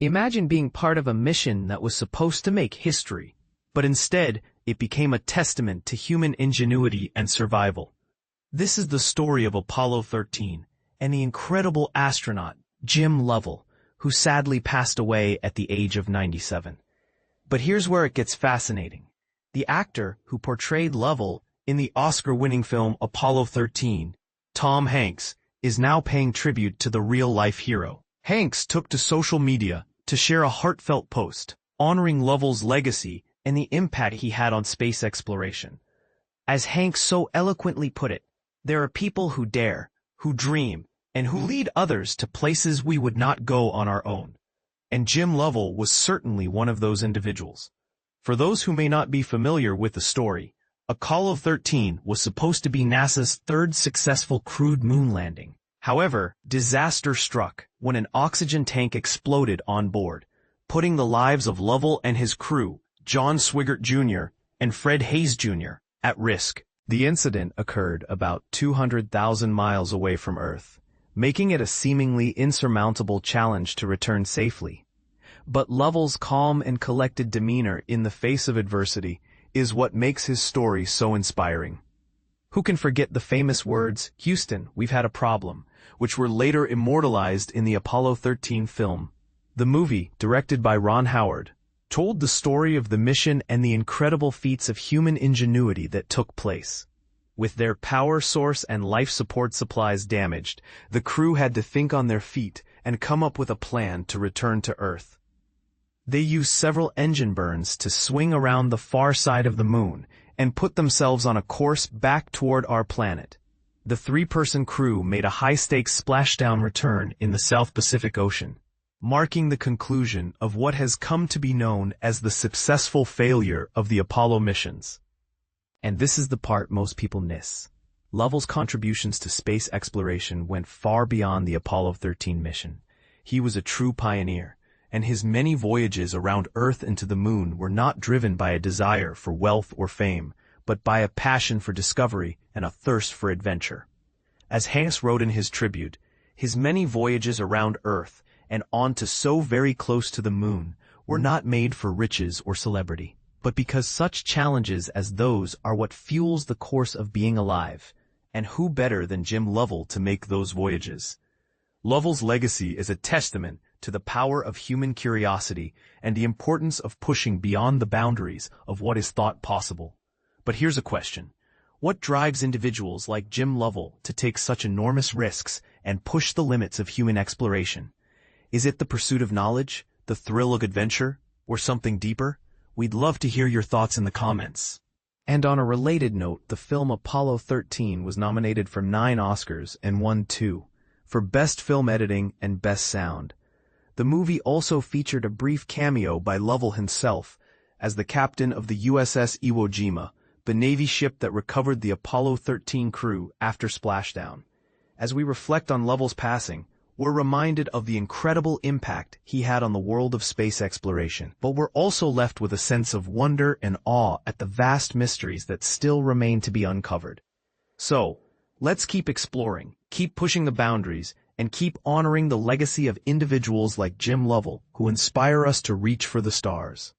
Imagine being part of a mission that was supposed to make history, but instead it became a testament to human ingenuity and survival. This is the story of Apollo 13 and the incredible astronaut, Jim Lovell, who sadly passed away at the age of 97. But here's where it gets fascinating. The actor who portrayed Lovell in the Oscar-winning film Apollo 13, Tom Hanks, is now paying tribute to the real-life hero. Hanks took to social media to share a heartfelt post, honoring Lovell's legacy and the impact he had on space exploration. As Hanks so eloquently put it, there are people who dare, who dream, and who lead others to places we would not go on our own. And Jim Lovell was certainly one of those individuals. For those who may not be familiar with the story, Apollo 13 was supposed to be NASA's third successful crewed moon landing. However, disaster struck when an oxygen tank exploded on board, putting the lives of Lovell and his crew, John Swigert Jr. and Fred Hayes Jr., at risk. The incident occurred about 200,000 miles away from Earth, making it a seemingly insurmountable challenge to return safely. But Lovell's calm and collected demeanor in the face of adversity is what makes his story so inspiring. Who can forget the famous words, "Houston, we've had a problem," which were later immortalized in the Apollo 13 film. The movie, directed by Ron Howard, told the story of the mission and the incredible feats of human ingenuity that took place. With their power source and life support supplies damaged, the crew had to think on their feet and come up with a plan to return to Earth. They used several engine burns to swing around the far side of the moon and put themselves on a course back toward our planet. The three-person crew made a high-stakes splashdown return in the South Pacific Ocean, marking the conclusion of what has come to be known as the successful failure of the Apollo missions. And this is the part most people miss. Lovell's contributions to space exploration went far beyond the Apollo 13 mission. He was a true pioneer, and his many voyages around Earth and to the moon were not driven by a desire for wealth or fame, but by a passion for discovery and a thirst for adventure. As Hanks wrote in his tribute, his many voyages around Earth and on to so very close to the moon were not made for riches or celebrity, but because such challenges as those are what fuels the course of being alive, and who better than Jim Lovell to make those voyages? Lovell's legacy is a testament to the power of human curiosity and the importance of pushing beyond the boundaries of what is thought possible. But here's a question. What drives individuals like Jim Lovell to take such enormous risks and push the limits of human exploration? Is it the pursuit of knowledge, the thrill of adventure, or something deeper? We'd love to hear your thoughts in the comments. And on a related note, the film Apollo 13 was nominated for 9 Oscars and won 2, for Best Film Editing and Best Sound. The movie also featured a brief cameo by Lovell himself as the captain of the USS Iwo Jima, the Navy ship that recovered the Apollo 13 crew after splashdown. As we reflect on Lovell's passing, we're reminded of the incredible impact he had on the world of space exploration, but we're also left with a sense of wonder and awe at the vast mysteries that still remain to be uncovered. So, let's keep exploring, keep pushing the boundaries, and keep honoring the legacy of individuals like Jim Lovell who inspire us to reach for the stars.